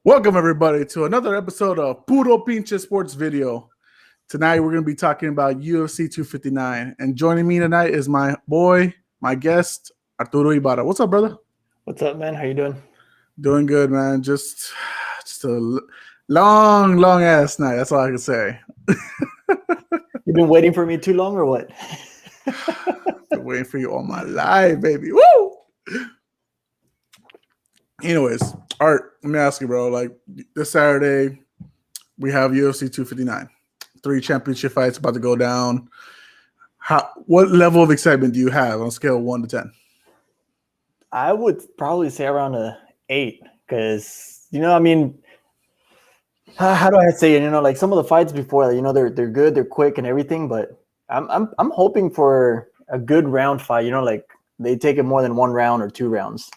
Welcome, everybody, to another episode of Puro Pinche Sports Video. Tonight, we're going to be talking about UFC 259. And joining me tonight is my boy, my guest, Arturo Ibarra. What's up, brother? What's up, man? How you doing? Doing good, man. Just a long ass night. That's all I can say. You've been waiting for me too long or what? Been waiting for you all my life, baby. Woo! Anyways, Art, let me ask you, bro. Like, this Saturday, we have UFC 259. 3 championship fights about to go down. What level of excitement do you have on a scale of 1 to 10? I would probably say around a 8 because, how do I say it? Like some of the fights before, they're good, they're quick and everything, but I'm hoping for a good round fight, like they take it more than 1 round or 2 rounds.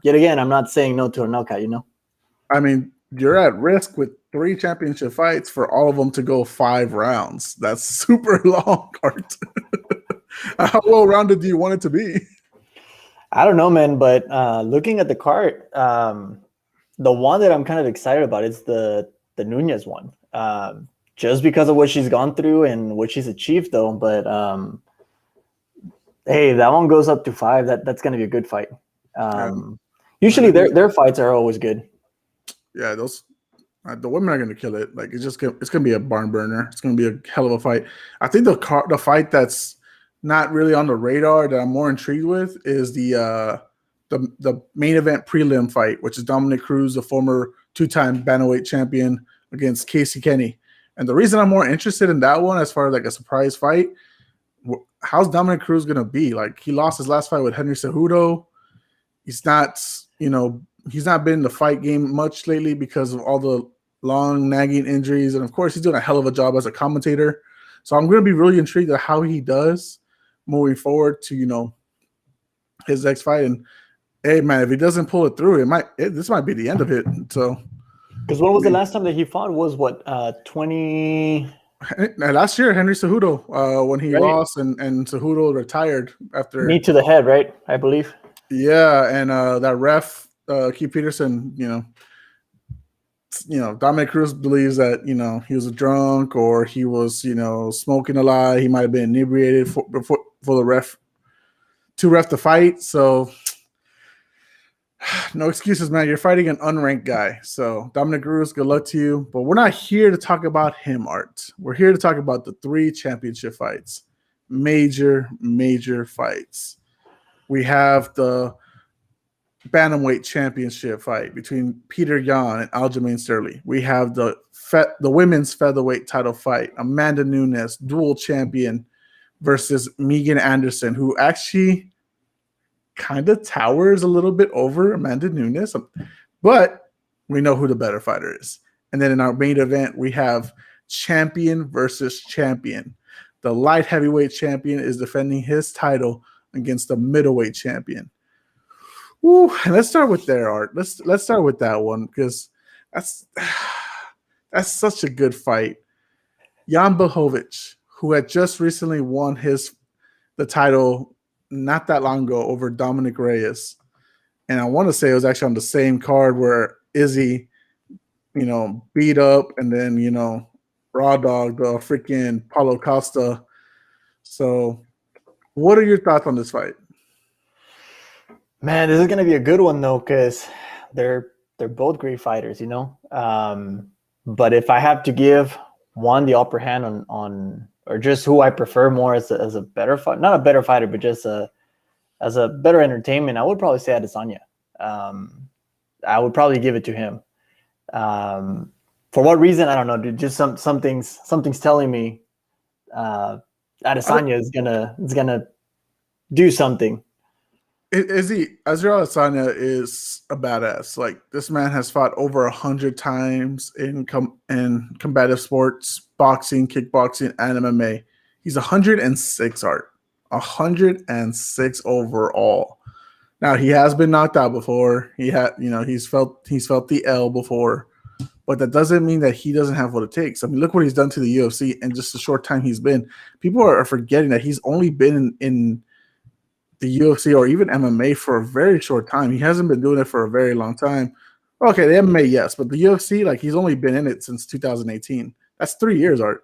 Yet again, I'm not saying no to a knockout, I mean, you're at risk with 3 championship fights for all of them to go 5 rounds. That's super long, Art. How well-rounded do you want it to be? I don't know, man, but looking at the card, the one that I'm kind of excited about is the Nunes one. Just because of what she's gone through and what she's achieved, though. But hey, that one goes up to 5. That's going to be a good fight. Usually, their fights are always good. Yeah, those the women are going to kill it. Like it's going to be a barn burner. It's going to be a hell of a fight. I think the fight that's not really on the radar that I'm more intrigued with is the main event prelim fight, which is Dominic Cruz, the former 2-time bantamweight champion, against Casey Kenny. And the reason I'm more interested in that one, as far as like a surprise fight, how's Dominic Cruz going to be? Like, he lost his last fight with Henry Cejudo. He's not, he's not been in the fight game much lately because of all the long nagging injuries. And of course, he's doing a hell of a job as a commentator. So I'm going to be really intrigued at how he does moving forward to, his next fight. And hey, man, if he doesn't pull it through, this might be the end of it. So, because when was the last time that he fought? Was what 20? Last year, Henry Cejudo, when he lost and Cejudo retired after knee to the head, right? I believe. Yeah, and that ref, Keith Peterson, Dominic Cruz believes that he was a drunk or he was smoking a lot. He might have been inebriated for the ref the fight. So no excuses, man. You're fighting an unranked guy. So Dominic Cruz, good luck to you. But we're not here to talk about him, Art. We're here to talk about the 3 championship fights, major fights. We have the bantamweight championship fight between Peter Yan and Aljamain Sterling. We have the women's featherweight title fight, Amanda Nunes, dual champion, versus Megan Anderson, who actually kind of towers a little bit over Amanda Nunes, but we know who the better fighter is. And then in our main event, we have champion versus champion. The light heavyweight champion is defending his title against the middleweight champion. Ooh, and let's start with their Art. Let's start with that one because that's such a good fight. Jan Blachowicz, who had just recently won the title not that long ago over Dominic Reyes, and I want to say it was actually on the same card where Izzy, beat up, and then raw dog the freaking Paulo Costa. So, what are your thoughts on this fight? Man, this is gonna be a good one though, because they're both great fighters, But if I have to give one the upper hand on or just who I prefer more as a better fight, not a better fighter, but just as a better entertainment, I would probably say Adesanya. I would probably give it to him. For what reason, I don't know, dude. Just something's telling me Adesanya is gonna do something. Azrael Adesanya is a badass. Like, this man has fought over 100 times in combative sports, boxing, kickboxing, and MMA. He's 106, Art. 106 overall. Now, he has been knocked out before. He's felt the L before. but that doesn't mean that he doesn't have what it takes. I mean, look what he's done to the UFC in just the short time he's been. People are forgetting that he's only been in the UFC or even MMA for a very short time. He hasn't been doing it for a very long time. Okay, the MMA, yes, but the UFC, like, he's only been in it since 2018. That's 3 years, Art.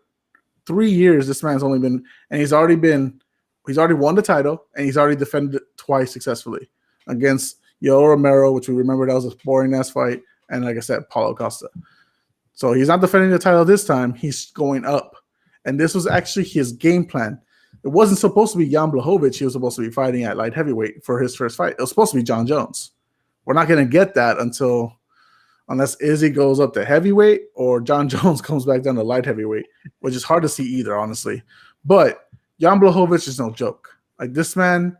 3 years this man's only been, and he's already won the title, and he's already defended it twice successfully against Yoel Romero, which we remember that was a boring-ass fight, and like I said, Paulo Costa. So he's not defending the title this time. He's going up. And this was actually his game plan. It wasn't supposed to be Jan Blachowicz. He was supposed to be fighting at light heavyweight for his first fight. It was supposed to be John Jones. We're not going to get that unless Izzy goes up to heavyweight or John Jones comes back down to light heavyweight, which is hard to see either, honestly. But Jan Blachowicz is no joke. Like, this man,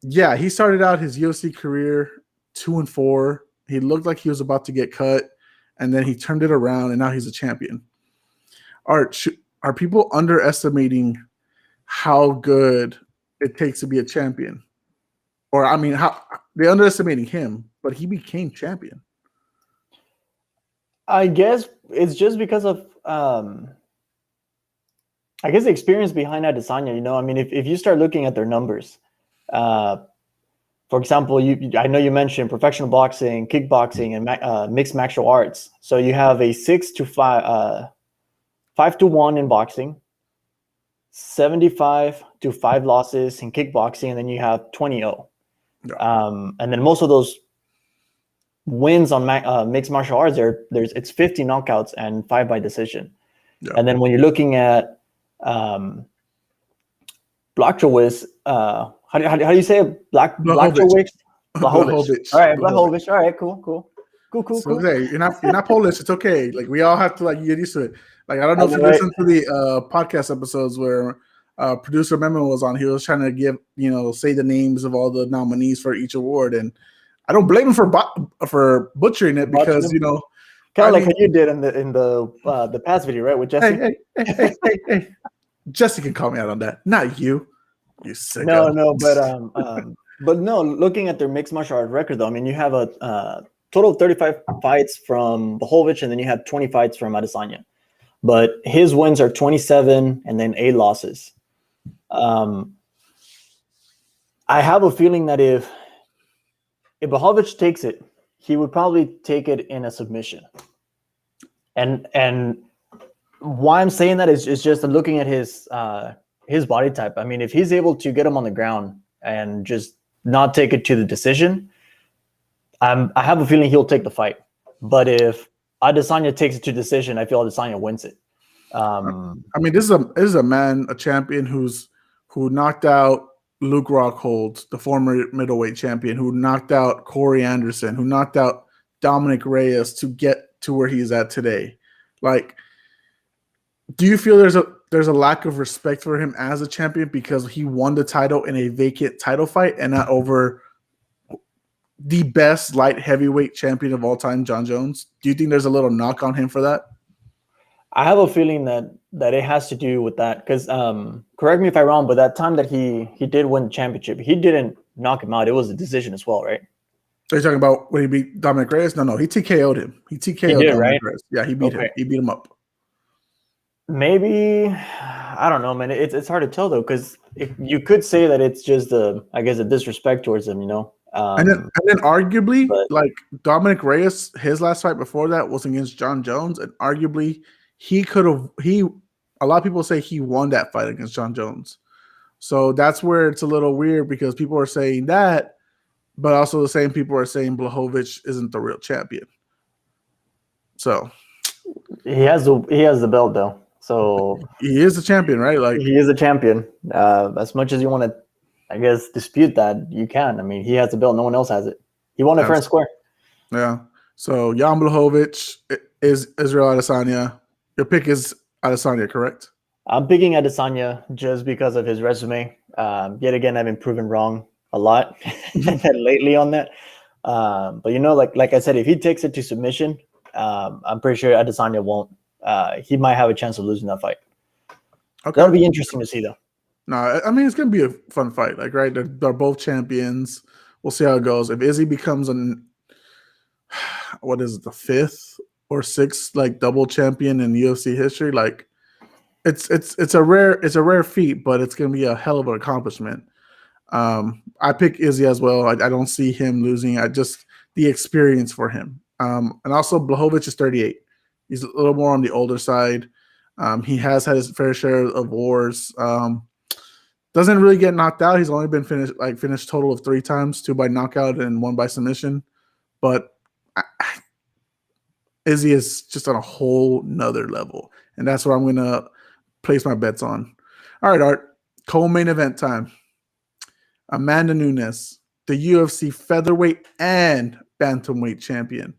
yeah, he started out his UFC career 2-4. He looked like he was about to get cut, and then he turned it around, and now he's a champion. Are people underestimating how good it takes to be a champion? Or, I mean, how they're underestimating him, but he became champion. I guess it's just because of, I guess, the experience behind Adesanya. You know, I mean, if you start looking at their numbers, for example, I know you mentioned professional boxing, kickboxing, and mixed martial arts. So you have a 5-1 in boxing, 75-5 losses in kickboxing, and then you have 20-0. Yeah. And then most of those wins on mixed martial arts, it's 50 knockouts and 5 by decision. Yeah. And then when you're looking at Blachowicz, how do you say it? Blachowicz? Blachowicz. All right, Blachowicz. All right, cool. So hey, you're not Polish. It's okay. Like, we all have to get used to it. Like, I don't know if you listened to the podcast episodes where producer Memo was on. He was trying to say the names of all the nominees for each award, and I don't blame him for butchering it because kind of like what you did in the past video, right, with Jesse. Hey. Jesse can call me out on that, not you. You sick. No, but no. Looking at their mixed martial art record, though, I mean, you have a total of 35 fights from Blachowicz, and then you have 20 fights from Adesanya. But his wins are 27 and then 8 losses. I have a feeling that if Blachowicz takes it, he would probably take it in a submission. And why I'm saying that is just looking at his body type. I mean, if he's able to get him on the ground and just not take it to the decision, I have a feeling he'll take the fight. But if Adesanya takes it to decision, I feel Adesanya wins it. I mean, this is a champion who knocked out Luke Rockhold, the former middleweight champion, who knocked out Corey Anderson, who knocked out Dominic Reyes to get to where he's at today. Like, do you feel there's a lack of respect for him as a champion because he won the title in a vacant title fight and not over the best light heavyweight champion of all time, John Jones? Do you think there's a little knock on him for that? I have a feeling that it has to do with that because, correct me if I'm wrong, but that time that he did win the championship, he didn't knock him out. It was a decision as well, right? Are you talking about when he beat Dominic Reyes? No, he TKO'd him. He TKO'd Dominic right? Reyes. Yeah, he beat him. He beat him up. Maybe, I don't know, man. It's hard to tell though, because you could say that it's just a disrespect towards him, and then arguably, like Dominic Reyes, his last fight before that was against John Jones, and arguably a lot of people say he won that fight against John Jones. So that's where it's a little weird because people are saying that, but also the same people are saying Blachowicz isn't the real champion. So he has the belt though. So he is the champion, right? Like, he is a champion. As much as you want to, I guess, dispute that, you can. I mean, he has the belt. No one else has it. He won it fair and square. Yeah. So Jan Blachowicz is Israel Adesanya. Your pick is Adesanya, correct? I'm picking Adesanya just because of his resume. Yet again, I've been proven wrong a lot lately on that. But like I said, if he takes it to submission, I'm pretty sure Adesanya won't. He might have a chance of losing that fight. Okay. That'll be interesting to see, though. No, I mean, it's going to be a fun fight. Like, right, they're both champions. We'll see how it goes. If Izzy becomes the 5th or 6 like double champion in UFC history. Like it's a rare feat, but it's gonna be a hell of an accomplishment. I pick Izzy as well. I don't see him losing. I just the experience for him. And also Blachowicz is 38. He's a little more on the older side. He has had his fair share of wars. Doesn't really get knocked out. He's only been finished total of 3 times, 2 by knockout and 1 by submission. But Izzy is just on a whole nother level, and that's what I'm gonna place my bets on. All right, Art. Co-main event time. Amanda Nunes, the UFC featherweight and bantamweight champion,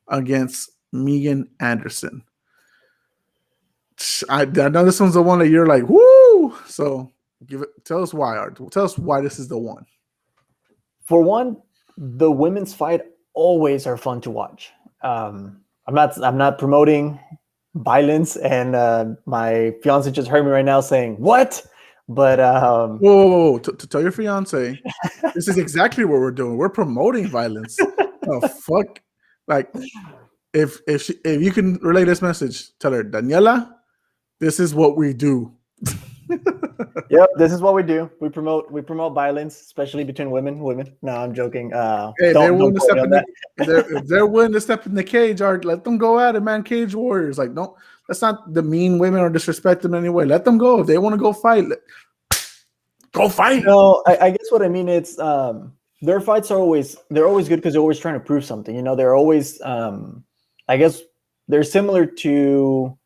against Megan Anderson. I know this one's the one that you're like, woo! So tell us why, Art. Tell us why this is the one. For one, the women's fight always are fun to watch. I'm not promoting violence, and my fiance just heard me right now saying what? But whoa. To tell your fiance, this is exactly what we're doing. We're promoting violence. Oh fuck! Like, if you can relay this message, tell her, Daniela, this is what we do. Yep, this is what we do. We promote violence, especially between women. No, I'm joking. Hey, if they're willing to step in the cage, Art, let them go at it, man. Cage warriors, like, don't. Let's not demean women or disrespect them in any way. Let them go if they want to go fight. Go fight. No, I guess what I mean is their fights are always good because they're always trying to prove something. You know, they're always I guess they're similar to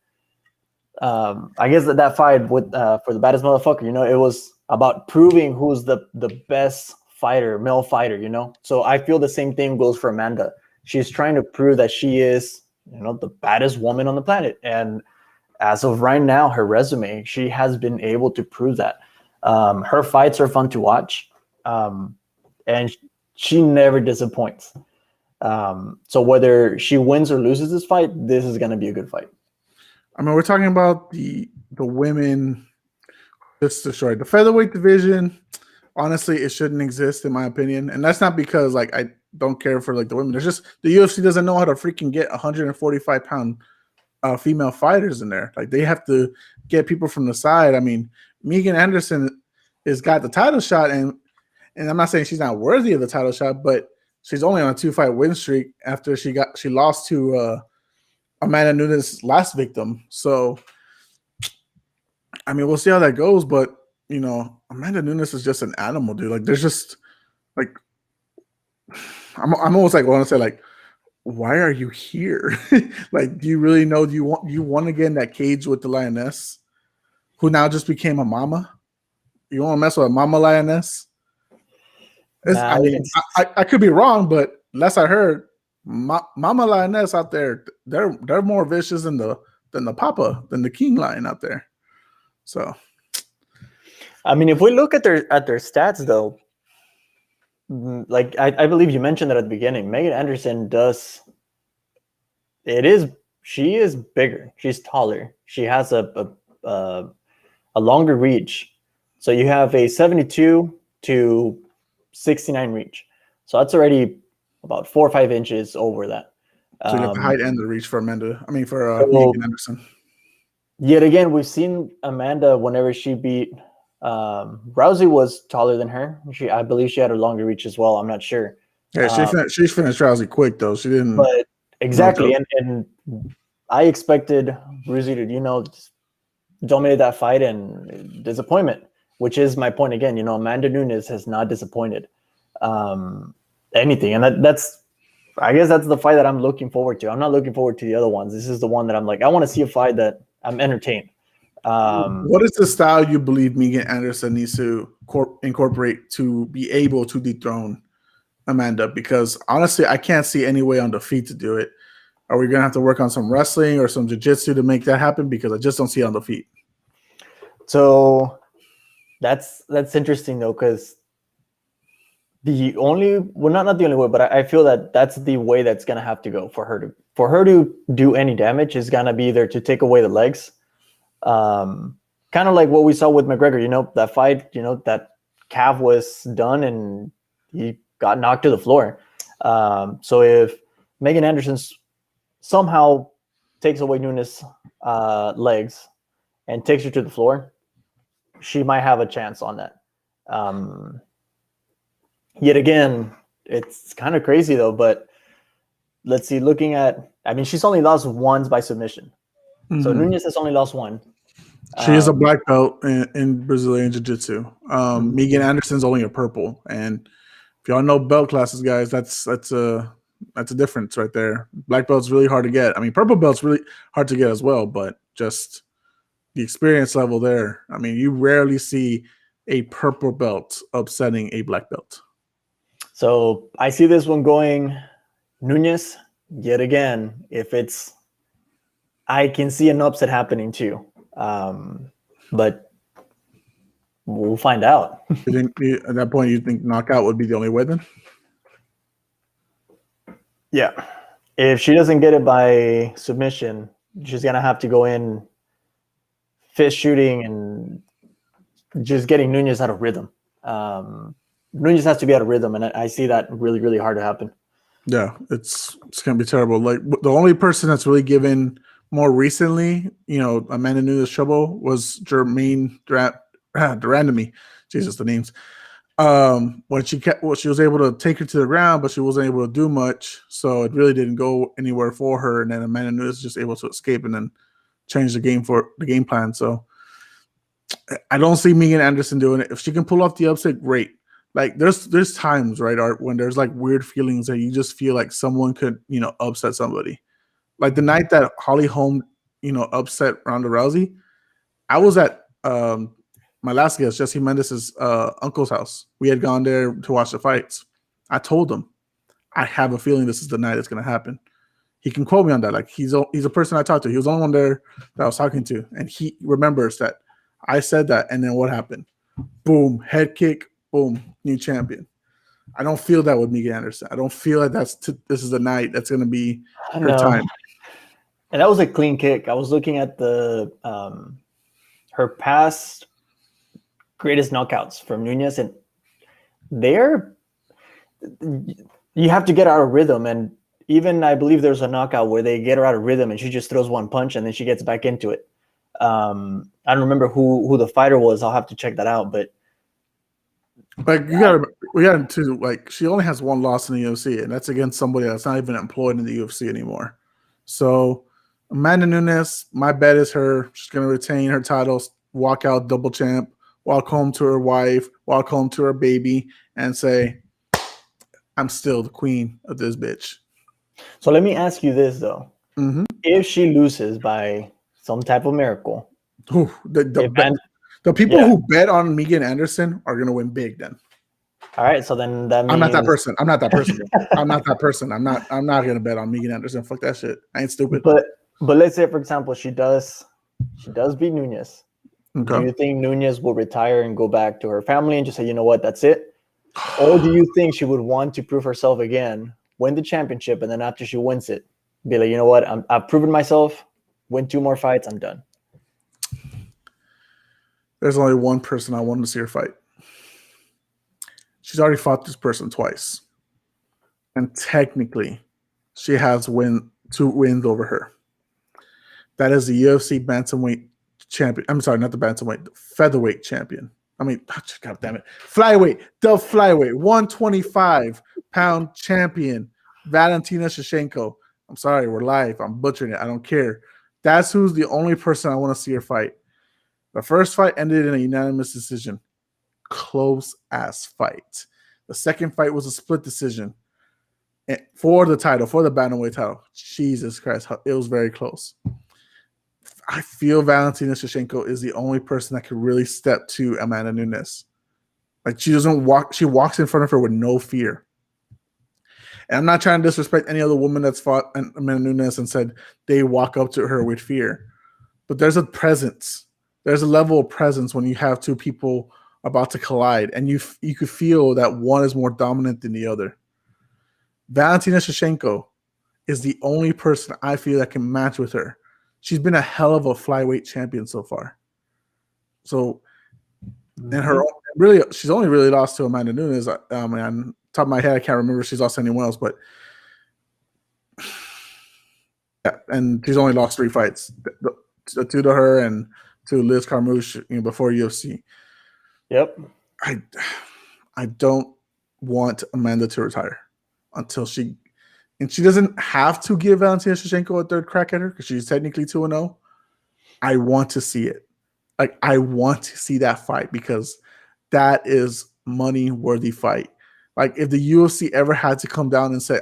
I guess that fight with for the baddest motherfucker. You know, it was about proving who's the best fighter, male fighter. You know, so I feel the same thing goes for Amanda. She's trying to prove that she is, you know, the baddest woman on the planet, and as of right now, her resume, she has been able to prove that. Her fights are fun to watch, and she never disappoints. So whether she wins or loses this fight, this is going to be a good fight. I mean, we're talking about the women just destroyed the featherweight division. Honestly, it shouldn't exist in my opinion, and that's not because like I don't care for like the women. There's just the UFC doesn't know how to freaking get 145-pound female fighters in there. Like they have to get people from the side. I mean, Megan Anderson has got the title shot, and I'm not saying she's not worthy of the title shot, but she's only on a 2-fight win streak after she lost to Amanda Nunes' last victim. So, I mean, we'll see how that goes. But you know, Amanda Nunes is just an animal, dude. Like, there's just like, I'm almost like want to say like, why are you here? Like, do you really know? Do you want to get in that cage with the lioness, who now just became a mama? You want to mess with a mama lioness? I mean, I could be wrong, but last I heard, mama lioness out there, they're more vicious than the king lion out there. So, I mean, if we look at their stats, though, like I believe you mentioned that at the beginning, Megan Anderson she is bigger, she's taller, she has a longer reach. So you have a 72 to 69 reach. So that's already about 4 or 5 inches over that. So you have the height and the reach for Amanda. I mean, for Megan Anderson. Yet again, we've seen Amanda whenever she beat Rousey was taller than her. I believe she had a longer reach as well. I'm not sure. Yeah, she finished Rousey quick though. She didn't. But exactly, and I expected Rousey to, you know, dominate that fight, and disappointment, which is my point again. You know, Amanda Nunes has not disappointed anything, and that's I guess that's the fight that I'm looking forward to. I'm not looking forward to the other ones. This is the one that I'm like, I want to see a fight that I'm entertained. What is the style you believe Megan Anderson needs to incorporate to be able to dethrone Amanda? Because honestly, I can't see any way on the feet to do it. Are we going to have to work on some wrestling or some jiu-jitsu to make that happen? Because I just don't see it on the feet. So that's interesting though, because not the only way, but I feel that that's the way that's going to have to go for her to do any damage is going to be either to take away the legs. Kind of like what we saw with McGregor, you know, that fight, you know, that calf was done and he got knocked to the floor. So if Megan Anderson's somehow takes away Nunes' legs and takes her to the floor, she might have a chance on that. Yet again, it's kind of crazy though, but let's see, she's only lost once by submission. Mm-hmm. So Nunes has only lost one. She is a black belt in Brazilian Jiu-Jitsu. Megan Anderson's only a purple. And if y'all know belt classes, guys, that's a difference right there. Black belt's really hard to get. I mean, purple belt's really hard to get as well, but just the experience level there. I mean, you rarely see a purple belt upsetting a black belt. So I see this one going Nunes yet again. I can see an upset happening too. But we'll find out. You think at that point you think knockout would be the only way then? Yeah. If she doesn't get it by submission, she's gonna have to go in fist shooting and just getting Nunes out of rhythm. Nunes has to be out of rhythm, and I see that really, really hard to happen. Yeah, it's gonna be terrible. Like the only person that's really given more recently, Amanda Nunes trouble was Jermaine Durandamy. Jesus, the names. When she was able to take her to the ground, but she wasn't able to do much, so it really didn't go anywhere for her. And then Amanda Nunes was just able to escape and then change the game plan. So I don't see Megan Anderson doing it. If she can pull off the upset, great. Like there's times, right, Art, when there's like weird feelings that you just feel like someone could, upset somebody. Like the night that Holly Holm, upset Ronda Rousey, I was at my last guest, Jesse Mendez's uncle's house. We had gone there to watch the fights. I told him, I have a feeling this is the night it's going to happen. He can quote me on that. Like he's a person I talked to. He was the only one there that I was talking to, and he remembers that I said that. And then what happened? Boom, head kick. Boom, new champion. I don't feel that with Megan Anderson. I don't feel like this is the night that's going to be her time. And that was a clean kick. I was looking at the her past greatest knockouts from Nunes, and you have to get out of rhythm. And even I believe there's a knockout where they get her out of rhythm and she just throws one punch and then she gets back into it. I don't remember who the fighter was. I'll have to check that out. But like we got to like she only has one loss in the UFC, and that's against somebody that's not even employed in the UFC anymore. So Amanda Nunes, my bet is her. She's going to retain her titles, walk out double champ, walk home to her wife, walk home to her baby, and say, I'm still the queen of this bitch. So let me ask you this, though. Mm-hmm. If she loses by some type of miracle, the people who bet on Megan Anderson are going to win big then. All right, so then that means... I'm not that person. I'm not that person. I'm not going to bet on Megan Anderson. Fuck that shit. I ain't stupid. But let's say, for example, she does beat Nunes. Okay. Do you think Nunes will retire and go back to her family and just say, you know what, that's it? Or do you think she would want to prove herself again, win the championship, and then after she wins it, be like, you know what, I've proven myself, win 2 more fights, I'm done? There's only one person I want to see her fight. She's already fought this person twice. And technically, she has 2 wins over her. That is the UFC bantamweight champion. I'm sorry, not the bantamweight, the featherweight champion. I mean, God damn it. Flyweight, the flyweight, 125-pound champion, Valentina Shevchenko. I'm sorry, we're live. I'm butchering it. I don't care. That's who's the only person I want to see her fight. The first fight ended in a unanimous decision. Close-ass fight. The second fight was a split decision for the title, for the bantamweight title. Jesus Christ, it was very close. I feel Valentina Shevchenko is the only person that could really step to Amanda Nunes. Like she walks in front of her with no fear. And I'm not trying to disrespect any other woman that's fought Amanda Nunes and said they walk up to her with fear. But there's a presence. There's a level of presence when you have 2 people about to collide, and you could feel that one is more dominant than the other. Valentina Shevchenko is the only person I feel that can match with her. She's been a hell of a flyweight champion so far. So, and she's only really lost to Amanda Nunes. On top of my head, I can't remember if she's lost to anyone else, but Yeah, and she's only lost 3 fights, 2 to her and to Liz Carmouche, before UFC. Yep. I don't want Amanda to retire until she doesn't have to give Valentina Shevchenko a 3rd crack at her because she's technically 2-0. I want to see it. Like, I want to see that fight because that is money-worthy fight. Like, if the UFC ever had to come down and say,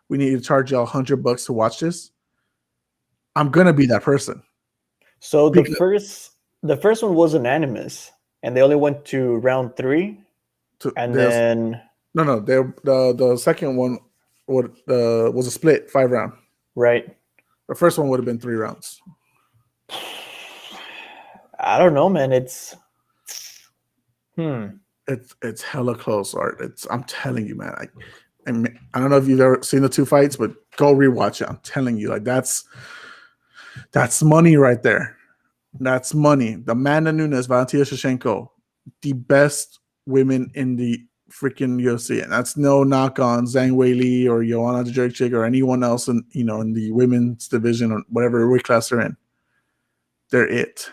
we need to charge y'all $100 to watch this, I'm gonna be that person. So the first one was unanimous, and they only went to round 3, and then the second one was a split 5 round. Right. The first one would have been 3 rounds. I don't know, man. It's hella close, Art. I'm telling you, man. I don't know if you've ever seen the 2 fights, but go rewatch it. I'm telling you, like that's money right there. That's money. The Amanda Nunes, Valentina Shevchenko, the best women in the freaking UFC, and that's no knock on Zhang Weili or Joanna Jędrzejczyk or anyone else in the women's division or whatever weight class they're in. They're it.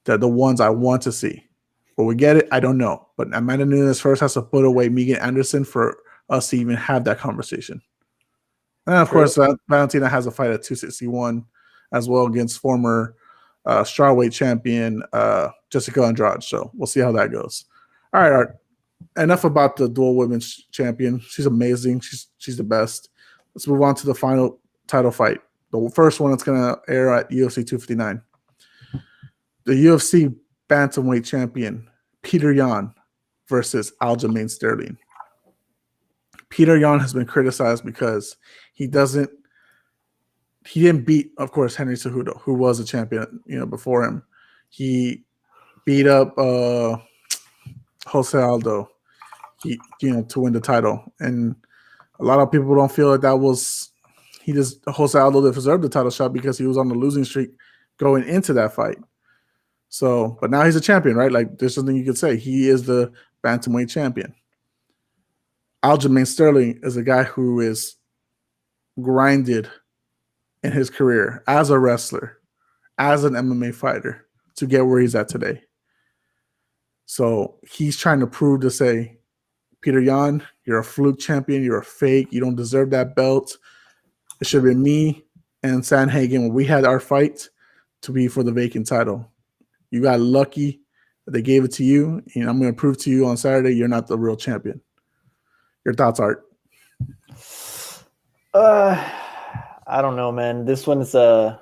They're the ones I want to see. Will we get it? I don't know. But Amanda Nunes first has to put away Megan Anderson for us to even have that conversation. And of course, Valentina has a fight at 261 as well against former strawweight champion Jessica Andrade. So we'll see how that goes. All right, Art. Enough about the dual women's champion. She's amazing. She's the best. Let's move on to the final title fight. The first one that's going to air at UFC 259. The UFC bantamweight champion, Peter Yan, versus Aljamain Sterling. Peter Yan has been criticized because he didn't beat, of course, Henry Cejudo, who was a champion, before him. He beat up Jose Aldo, to win the title. And a lot of people don't feel like that was Jose Aldo deserved the title shot because he was on the losing streak going into that fight. So, but now he's a champion, right? Like, there's something you could say. He is the bantamweight champion. Aljamain Sterling is a guy who is grinded in his career as a wrestler, as an MMA fighter, to get where he's at today. So he's trying to prove to say, Peter Yan, you're a fluke champion. You're a fake. You don't deserve that belt. It should have been me and Sanhagen when we had our fight to be for the vacant title. You got lucky that they gave it to you, and I'm going to prove to you on Saturday you're not the real champion. Your thoughts, Art? I don't know, man. This one's an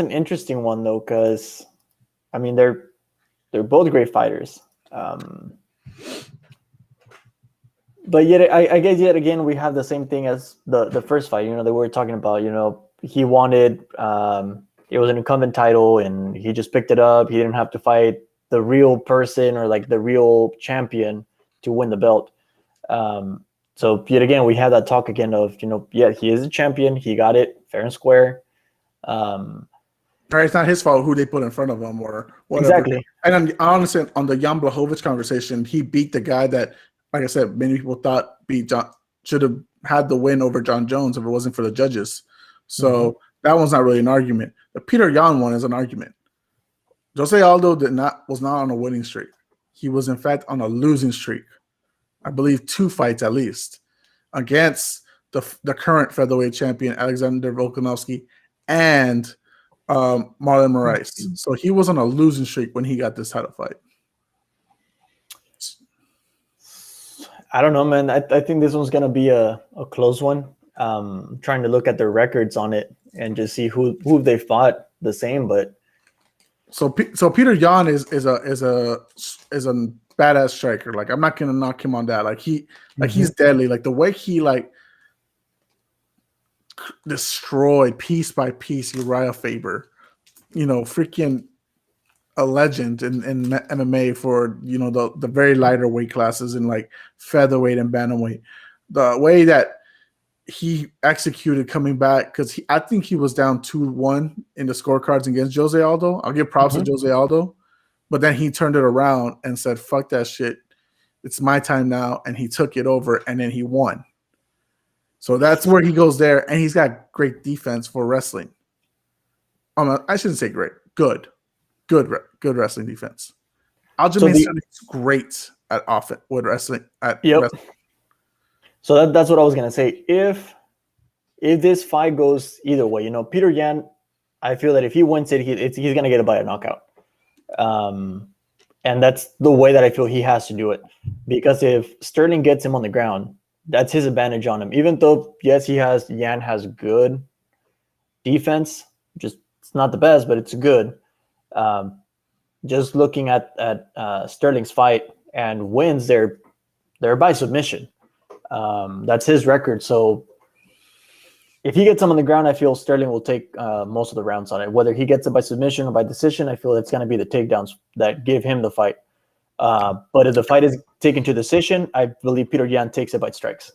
interesting one though, because I mean they're both great fighters. But yet, I guess yet again we have the same thing as the first fight. That we were talking about. He wanted. It was an incumbent title, and he just picked it up. He didn't have to fight the real person or like the real champion to win the belt. So yet again, we have that talk again of, he is a champion. He got it fair and square. It's not his fault who they put in front of him or whatever. Exactly. And honestly, on the Jan Blachowicz conversation, he beat the guy that, like I said, many people thought should have had the win over John Jones if it wasn't for the judges. So that one's not really an argument. The Peter Yan one is an argument. Jose Aldo was not on a winning streak. He was, in fact, on a losing streak. I believe 2 fights at least against the current featherweight champion, Alexander Volkanovski, and Marlon Moraes. So he was on a losing streak when he got this title fight. I don't know, man. I think this one's going to be a close one. Trying to look at their records on it and just see who they fought the same, but so Peter Yan is a badass striker. Like, I'm not gonna knock him on that. Like he's deadly. Like the way he destroyed piece by piece Uriah Faber, freaking a legend in MMA for the very lighter weight classes in like featherweight and bantamweight. The way that he executed coming back, because I think he was down 2-1 in the scorecards against Jose Aldo. I'll give props to Jose Aldo, but then he turned it around and said, "Fuck that shit, it's my time now," and he took it over and then he won. So that's where he goes there, and he's got great defense for wrestling. I shouldn't say great, good wrestling defense. Aljamain Sterling's great at offense with wrestling. Wrestling. So that's what I was gonna say. If this fight goes either way, Peter Yan, I feel that if he wins it, he's gonna get it by a knockout. And that's the way that I feel he has to do it, because if Sterling gets him on the ground, that's his advantage on him. Even though yes, Yan has good defense, just it's not the best, but it's good. Just looking at Sterling's fight and wins, they're by submission. That's his record. So if he gets him on the ground, I feel Sterling will take most of the rounds on it. Whether he gets it by submission or by decision, I feel it's going to be the takedowns that give him the fight. But if the fight is taken to decision, I believe Peter Yan takes it by strikes.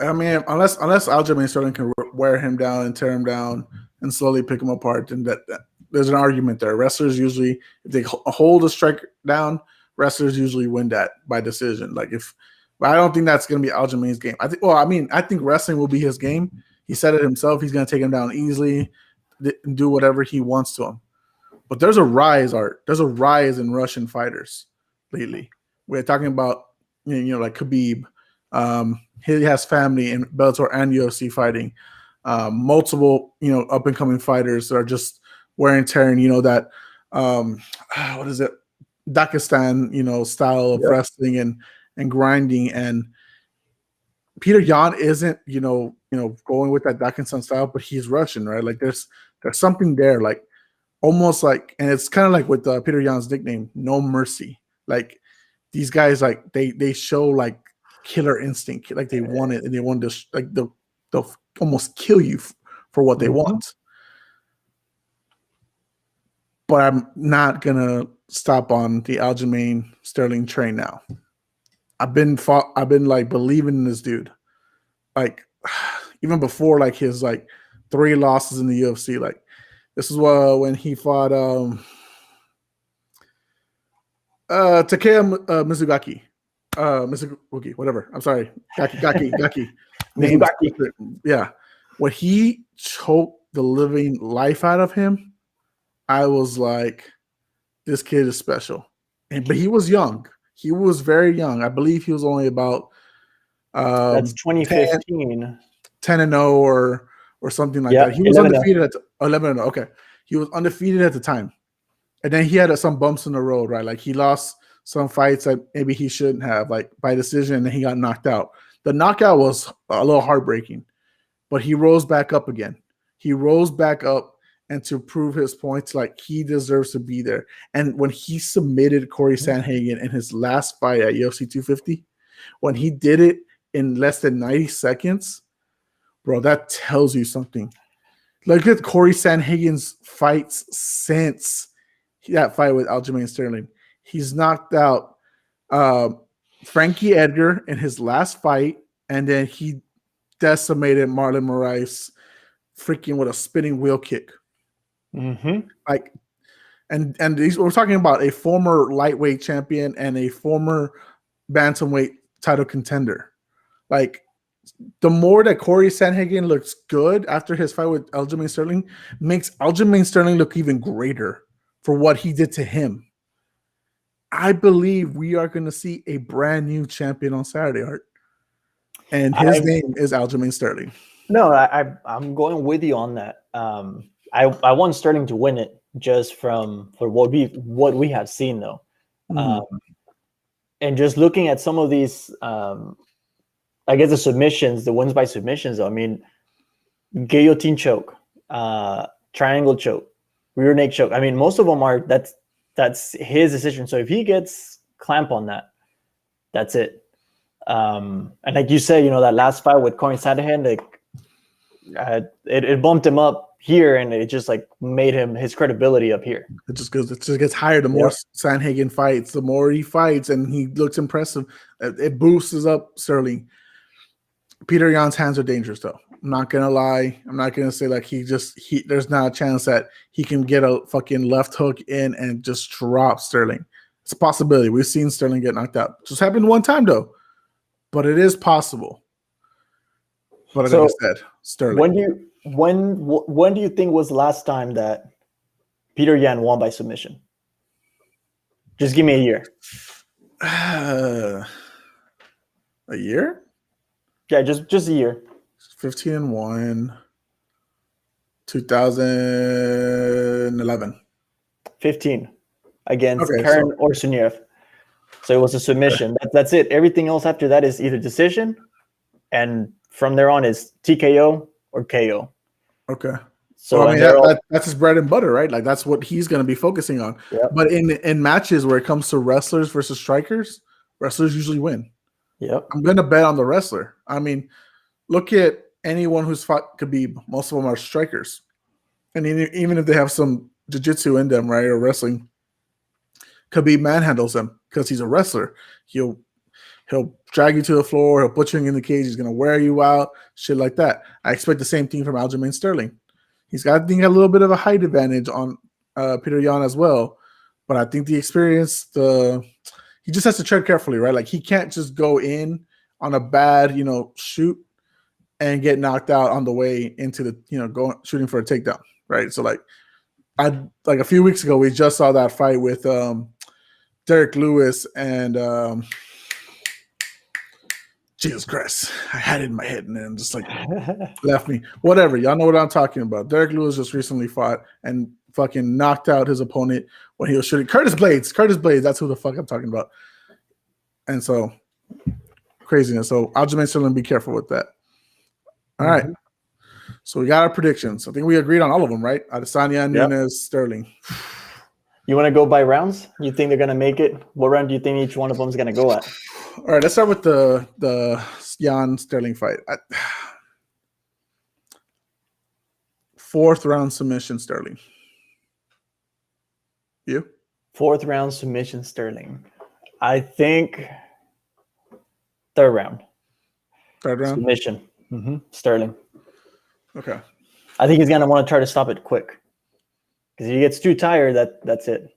I mean, unless Aljamain Sterling can wear him down and tear him down and slowly pick him apart, then that there's an argument there. Wrestlers usually, if they hold a strike down, wrestlers usually win that by decision. But I don't think that's going to be Aljamain's game. I think wrestling will be his game. He said it himself. He's going to take him down easily and do whatever he wants to him. But there's a rise, Art. There's a rise in Russian fighters lately. We're talking about, like Khabib. He has family in Bellator and UFC fighting. Multiple, up and coming fighters that are just wearing and tearing. That what is it? Dagestan, style of wrestling and grinding. And Peter Yan isn't, going with that Dagestan style, but he's Russian, right? Like there's something there, like almost like, and it's kind of like with Peter Yan's nickname, No Mercy. Like these guys, like they show like killer instinct, like they want it and they want to, like they'll almost kill you for what they want. But I'm not gonna stop on the Aljamain Sterling train now. I've been like believing in this dude, like even before like his like 3 losses in the UFC. Like this is when he fought Takeya Mizugaki. Mizuguki, whatever. I'm sorry. Gaki. Mizugaki. Yeah. When he choked the living life out of him, I was like, this kid is special. But he was young. He was very young. I believe he was only about that's 2015. 10-0 or something like that. He was undefeated at 11-0. Okay. He was undefeated at the time. And then he had some bumps in the road, right? Like he lost some fights that maybe he shouldn't have, like by decision, and then he got knocked out. The knockout was a little heartbreaking, but he rose back up again. He rose back up, and to prove his points, like he deserves to be there. And when he submitted Corey Sandhagen in his last fight at UFC 250, when he did it in less than 90 seconds, bro, that tells you something. Look at Corey Sandhagen's fights since that fight with Aljamain Sterling. He's knocked out Frankie Edgar in his last fight, and then he decimated Marlon Moraes freaking with a spinning wheel kick. Like, and we're talking about a former lightweight champion and a former bantamweight title contender. Like, the more that Corey Sandhagen looks good after his fight with Aljamain Sterling makes Aljamain Sterling look even greater for what he did to him. I believe we are going to see a brand new champion on Saturday, Art. And his name is Aljamain Sterling. No, I'm going with you on that. I want Sterling to win it just for what we have seen though. And just looking at some of these, I guess the submissions, the wins by submissions though. I mean, guillotine choke, triangle choke, rear neck choke. I mean, most of them are that's his decision. So if he gets clamp on that, that's it. And like you said, that last fight with Corey Sandhagen, like it bumped him up here, and it just like made his credibility up here. It just gets higher. The more Sandhagen fights, the more he fights, and he looks impressive. It boosts up Sterling. Peter Yan's hands are dangerous, though. I'm not gonna lie. I'm not gonna say like there's not a chance that he can get a fucking left hook in and just drop Sterling. It's a possibility. We've seen Sterling get knocked out. Just happened one time though. but it is possible. But So like I said, Sterling. when do you think was the last time that Peter Yan won by submission? Just give me a year. A year? Yeah, just a year. 15-1, 2011. 15 against Okay, Karen Orsuniev. So it was a submission. That's it. Everything else after that is either decision, and from there on is TKO or KO. Okay. So well, I mean, that's his bread and butter, right? Like that's what he's going to be focusing on. Yep. But in matches where it comes to wrestlers versus strikers, wrestlers usually win. Yep. I'm going to bet on the wrestler. I mean, look at anyone who's fought Khabib. Most of them are strikers, and even if they have some jiu-jitsu in them, right, or wrestling, Khabib manhandles them because he's a wrestler. He'll drag you to the floor. He'll put you in the cage. He's going to wear you out, shit like that. I expect the same thing from Aljamain Sterling. He's got, I think, a little bit of a height advantage on Peter Yan as well. But I think the experience, he just has to tread carefully, right? Like he can't just go in on a bad, shoot and get knocked out on the way into the, shooting for a takedown, right? So like a few weeks ago, we just saw that fight with Derek Lewis and Jesus Christ, I had it in my head and then just like left me. Whatever, y'all know what I'm talking about. Derek Lewis just recently fought and fucking knocked out his opponent when he was shooting. Curtis Blades, that's who the fuck I'm talking about. And so craziness. So Aljamain Sterling, be careful with that. All right. So we got our predictions. I think we agreed on all of them, right? Adesanya, Nunes, Sterling. You want to go by rounds? You think they're going to make it? What round do you think each one of them is going to go at? All right, let's start with the Yan Sterling fight. Fourth round submission Sterling. You? Fourth round submission Sterling. I think third round. Third round? Submission. Sterling. Okay. I think he's going to want to try to stop it quick. Because if he gets too tired, that's it.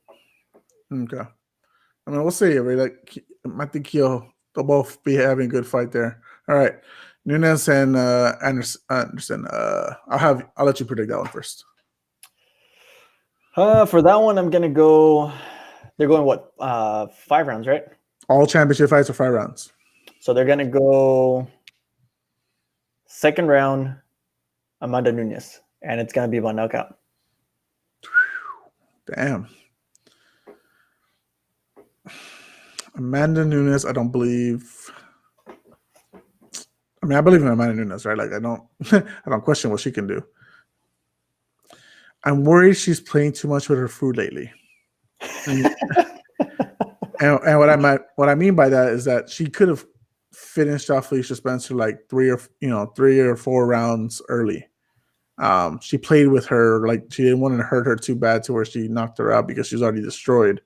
Okay. I mean, we'll see. I think they'll both be having a good fight there. All right. Nunes and Anderson. I'll let you predict that one first. For that one, I'm gonna go. They're going what? 5 rounds, right? All championship fights are 5 rounds. So they're gonna go second round, Amanda Nunes, and it's gonna be by knockout. Damn. Amanda Nunes, I don't believe. I mean, I believe in Amanda Nunes, right? Like I don't question what she can do. I'm worried she's playing too much with her food lately. And what I mean by that is that she could have finished off Felicia Spencer like 3 or 4 rounds early. She played with her like she didn't want to hurt her too bad to where she knocked her out because she was already destroyed.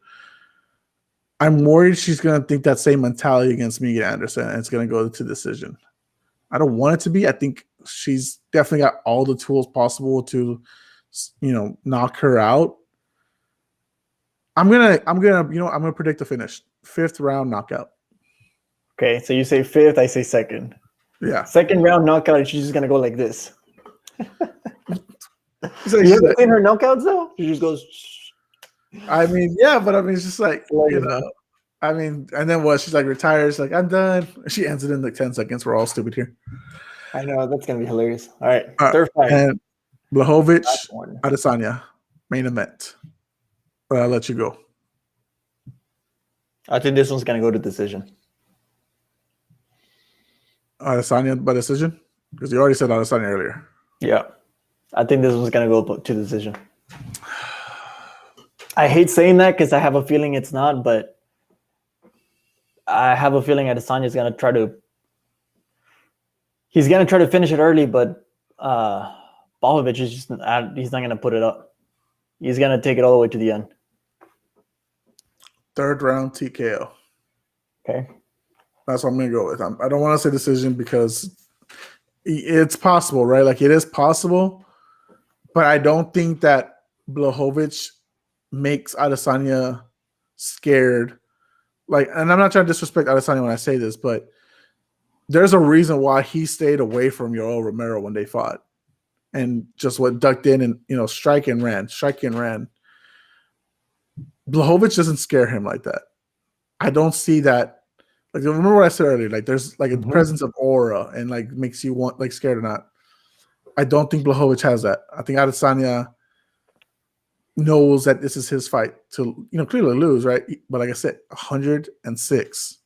I'm worried she's going to think that same mentality against Megan Anderson, and it's going to go to decision. I don't want it to be. I think she's definitely got all the tools possible to, knock her out. I'm gonna predict the finish. 5th round knockout. Okay, so you say 5th, I say 2nd. Yeah. 2nd round knockout, and she's just gonna go like this. So you ever seen her knockouts though? She just goes. I mean, yeah, but I mean, it's just like I mean, and then what? She's like retires, like I'm done. She ends it in like 10 seconds. We're all stupid here. I know that's gonna be hilarious. All right, third fight. And Blachowicz, Adesanya, main event. I'll let you go. I think this one's gonna go to decision. Adesanya by decision? Because you already said Adesanya earlier. Yeah. I think this one's going to go to decision. I hate saying that because I have a feeling it's not, but I have a feeling Adesanya is going to try to finish it early, but Blachowicz is he's not going to put it up. He's going to take it all the way to the end. 3rd round TKO. Okay. That's what I'm going to go with. I don't want to say decision because it's possible, right? Like it is possible, but I don't think that Blachowicz makes Adesanya scared. Like, and I'm not trying to disrespect Adesanya when I say this, but there's a reason why he stayed away from Yoel Romero when they fought, and just ducked in and strike and ran. Blachowicz doesn't scare him like that. I don't see that. Like, remember what I said earlier? Like, there's like a presence of aura and like makes you want like scared or not. I don't think Blachowicz has that. I think Adesanya knows that this is his fight to clearly lose, right? But like I said, 106.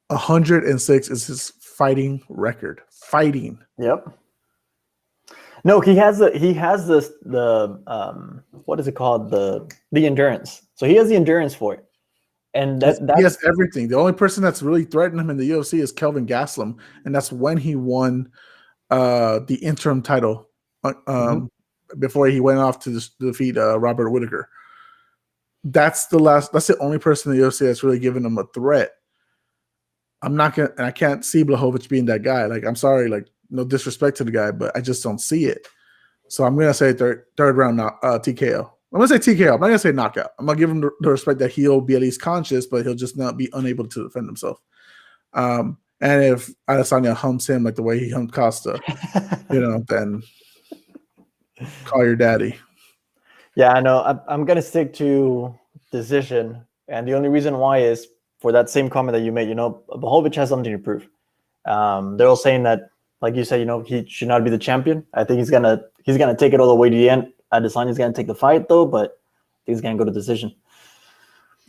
106 is his fighting record. Fighting. Yep. No, he has what is it called? The endurance. So he has the endurance for it. And he has everything. The only person that's really threatened him in the UFC is Kelvin Gastelum, and that's when he won the interim title before he went off to defeat Robert Whittaker. That's the only person in the UFC that's really given him a threat. I can't see Blachowicz being that guy. Like, I'm sorry, like, no disrespect to the guy, but I just don't see it. So I'm gonna say third round TKO. I'm gonna say TKO. I'm not gonna say knockout. I'm gonna give him the respect that he'll be at least conscious, but he'll just not be unable to defend himself. And if Adesanya humps him like the way he humped Costa, then call your daddy. Yeah, I know. I'm gonna stick to decision, and the only reason why is for that same comment that you made. Blachowicz has something to prove. They're all saying that, like you said, he should not be the champion. I think he's gonna take it all the way to the end. Adesanya's gonna take the fight though, but I think he's gonna go to decision.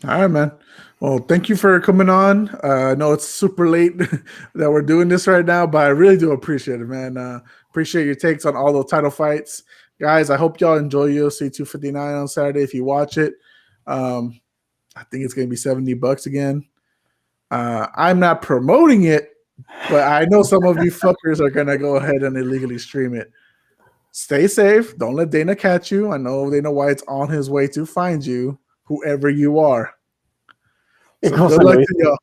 All right, man. Well, thank you for coming on. I know it's super late that we're doing this right now, but I really do appreciate it, man. Appreciate your takes on all those title fights. Guys, I hope y'all enjoy UFC 259 on Saturday if you watch it. I think it's going to be $70 again. I'm not promoting it, but I know some of you fuckers are going to go ahead and illegally stream it. Stay safe. Don't let Dana catch you. I know Dana White's on his way to find you, whoever you are. So good luck to y'all.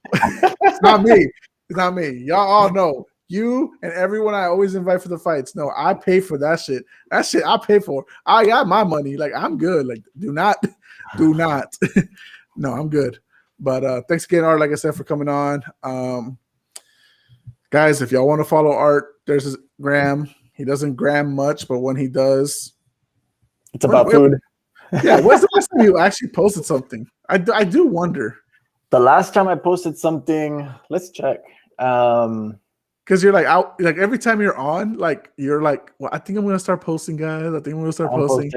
It's not me. It's not me. Y'all all know. You and everyone I always invite for the fights. No, I pay for that shit. That shit I pay for. I got my money. Like, I'm good. Like, do not. No, I'm good. But thanks again, Art, like I said, for coming on. Guys, if y'all want to follow Art, there's his gram. He doesn't gram much, but when he does, it's about food. Yeah, when's the last time you actually posted something? I do wonder. The last time I posted something, let's check. Because you're like out, like every time you're on, like you're like, well, I think I'm gonna start posting, guys. I think I'm gonna start posting.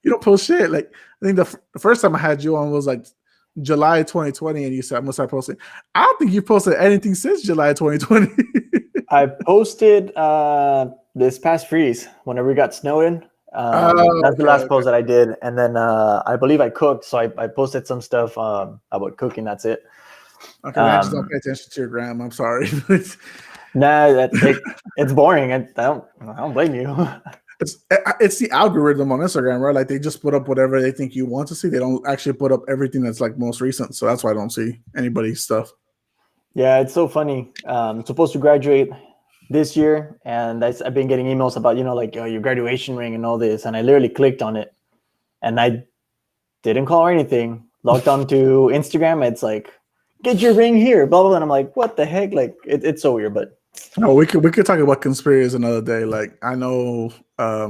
You don't post shit. Like, I think the first time I had you on was like July 2020, and you said I'm gonna start posting. I don't think you posted anything since July 2020. I posted this past freeze whenever we got snowed in. That's the last post that I did, and then I believe I cooked, so I posted some stuff about cooking. That's it. Okay, I just don't pay attention to your gram. I'm sorry. Nah, it's boring. I don't blame you. It's the algorithm on Instagram, right? Like, they just put up whatever they think you want to see. They don't actually put up everything that's like most recent. So that's why I don't see anybody's stuff. Yeah, it's so funny. I'm supposed to graduate this year, and I've been getting emails about, like, your graduation ring and all this, and I literally clicked on it, and I didn't call or anything. Logged on to Instagram, it's like, get your ring here, blah, blah, blah. And I'm like, what the heck? Like, it's so weird, but. No, we could talk about conspiracies another day. Like, I know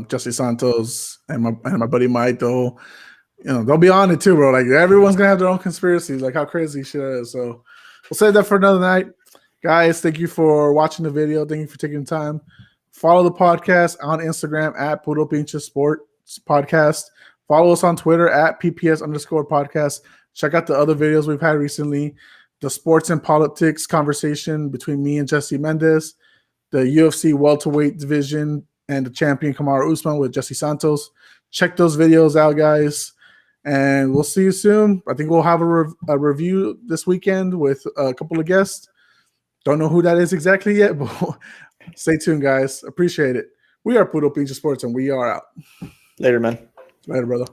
Jesse Santos and my buddy Mike, though, they'll be on it too, bro. Like, everyone's gonna have their own conspiracies, like how crazy shit is. So we'll save that for another night. Guys, thank you for watching the video. Thank you for taking the time. Follow the podcast on Instagram at Puro Pinche Sports Podcast. Follow us on Twitter at PPS_podcast. Check out the other videos we've had recently. The sports and politics conversation between me and Jesse Mendez, the UFC welterweight division, and the champion Kamaru Usman with Jesse Santos. Check those videos out, guys, and we'll see you soon. I think we'll have a review this weekend with a couple of guests. Don't know who that is exactly yet, but stay tuned, guys. Appreciate it. We are Puro Pinche Sports, and we are out. Later, man. Later, brother.